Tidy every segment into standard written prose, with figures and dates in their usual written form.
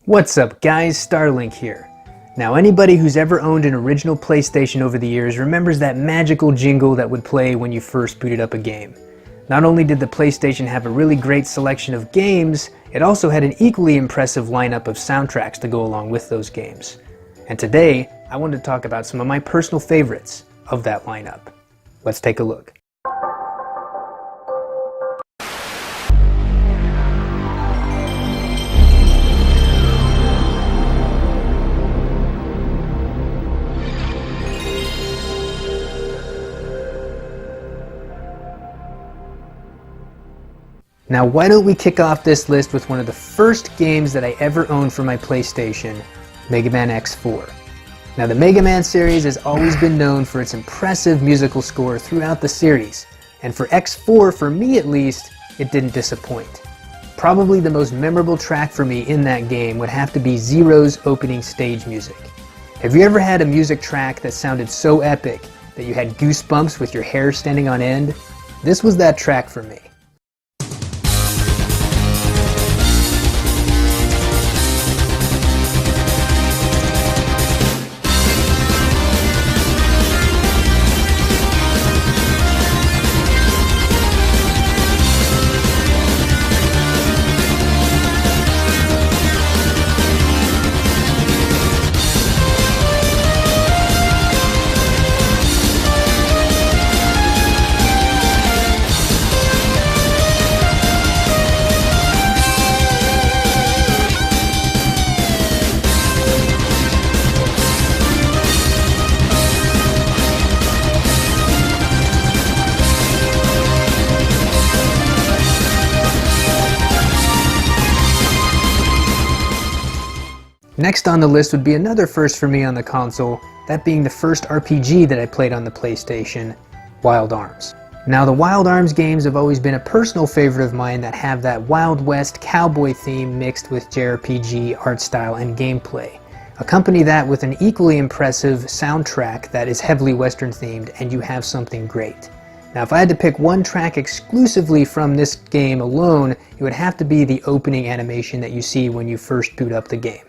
What's up guys, Starlink here. Now anybody who's ever owned an original PlayStation over the years remembers that magical jingle that would play when you first booted up a game. Not only did the PlayStation have a really great selection of games, it also had an equally impressive lineup of soundtracks to go along with those games. And today, I wanted to talk about some of my personal favorites of that lineup. Let's take a look. Now why don't we kick off this list with one of the first games that I ever owned for my PlayStation, Mega Man X4. Now the Mega Man series has always been known for its impressive musical score throughout the series, and for X4, for me at least, it didn't disappoint. Probably the most memorable track for me in that game would have to be Zero's opening stage music. Have you ever had a music track that sounded so epic that you had goosebumps with your hair standing on end? This was that track for me. Next on the list would be another first for me on the console, that being the first RPG that I played on the PlayStation, Wild Arms. Now the Wild Arms games have always been a personal favorite of mine that have that Wild West cowboy theme mixed with JRPG art style and gameplay. Accompany that with an equally impressive soundtrack that is heavily Western themed and you have something great. Now if I had to pick one track exclusively from this game alone, it would have to be the opening animation that you see when you first boot up the game.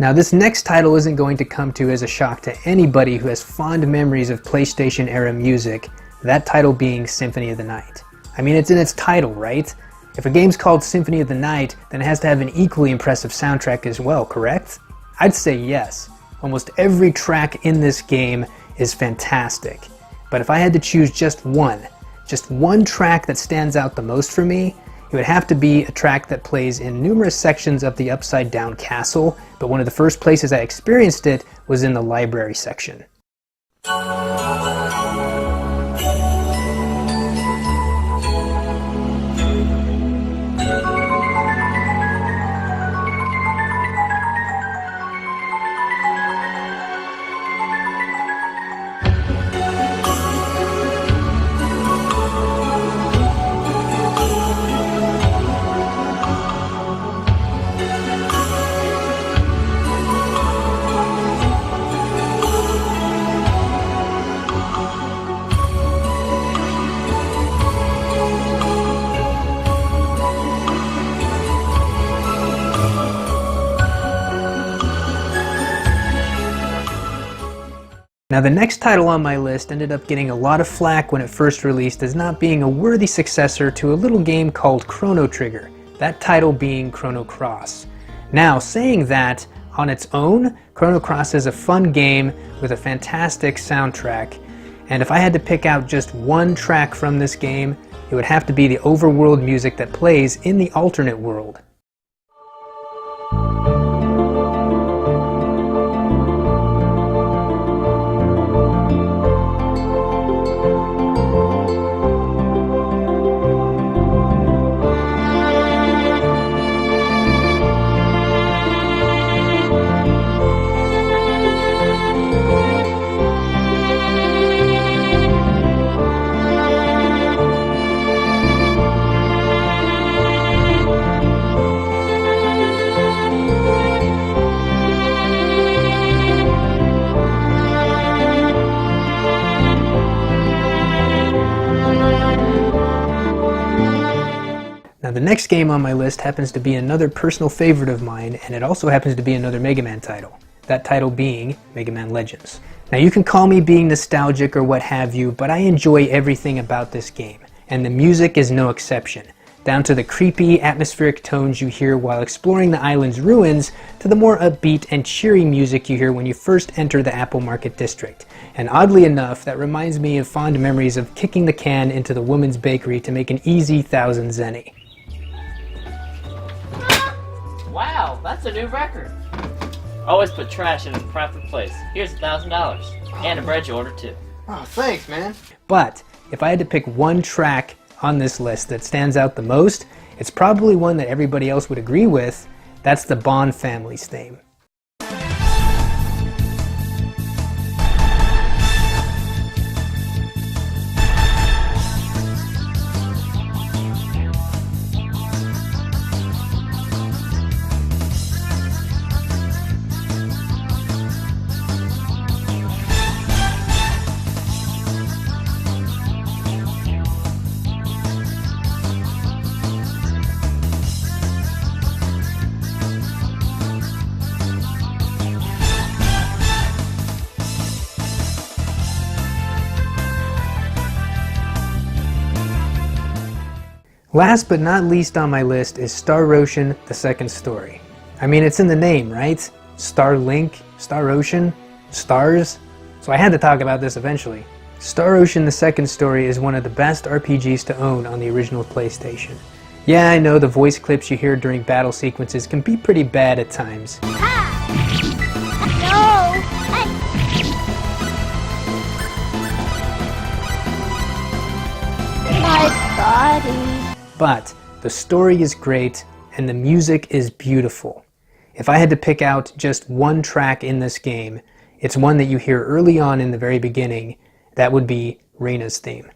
Now this next title isn't going to come to as a shock to anybody who has fond memories of PlayStation era music, that title being Symphony of the Night. I mean, it's in its title, right? If a game's called Symphony of the Night, then it has to have an equally impressive soundtrack as well, correct? I'd say yes. Almost every track in this game is fantastic. But if I had to choose just one track that stands out the most for me, It would have to be a track that plays in numerous sections of the Upside Down Castle, but one of the first places I experienced it was in the library section. Now the next title on my list ended up getting a lot of flack when it first released as not being a worthy successor to a little game called Chrono Trigger, that title being Chrono Cross. Now saying that, on its own, Chrono Cross is a fun game with a fantastic soundtrack, and if I had to pick out just one track from this game, it would have to be the overworld music that plays in the alternate world. Now the next game on my list happens to be another personal favorite of mine, and it also happens to be another Mega Man title. That title being Mega Man Legends. Now you can call me being nostalgic or what have you, but I enjoy everything about this game, and the music is no exception. Down to the creepy, atmospheric tones you hear while exploring the island's ruins, to the more upbeat and cheery music you hear when you first enter the Apple Market District. And oddly enough, that reminds me of fond memories of kicking the can into the woman's bakery to make an easy 1,000 zenny. Wow, that's a new record. Always put trash in its proper place. Here's $1,000. And a bread you ordered too. Oh, thanks, man. But if I had to pick one track on this list that stands out the most, it's probably one that everybody else would agree with. That's the Bond family's theme. Last but not least on my list is Star Ocean: The Second Story. I mean, it's in the name, right? Starlink, Star Ocean, stars. So I had to talk about this eventually. Star Ocean: The Second Story is one of the best RPGs to own on the original PlayStation. Yeah, I know the voice clips you hear during battle sequences can be pretty bad at times. My body. But the story is great and the music is beautiful. If I had to pick out just one track in this game, it's one that you hear early on in the very beginning. That would be Reina's theme.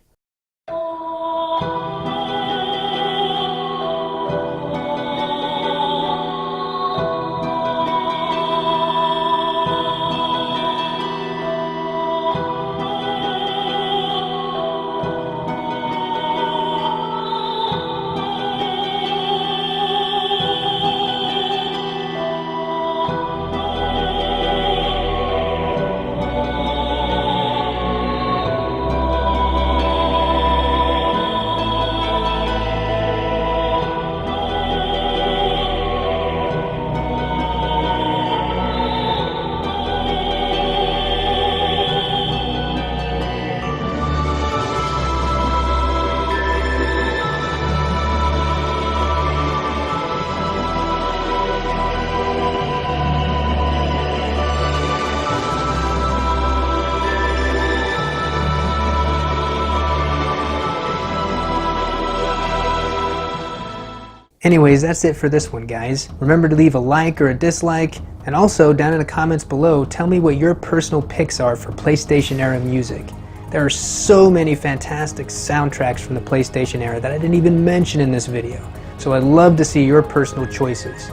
Anyways, that's it for this one, guys. Remember to leave a like or a dislike, and also down in the comments below, tell me what your personal picks are for PlayStation era music. There are so many fantastic soundtracks from the PlayStation era that I didn't even mention in this video, so I'd love to see your personal choices.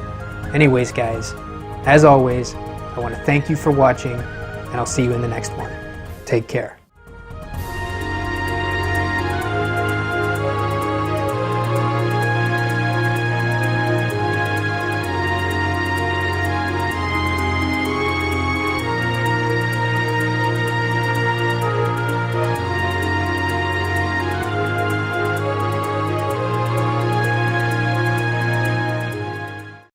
Anyways, guys, as always, I want to thank you for watching, and I'll see you in the next one. Take care.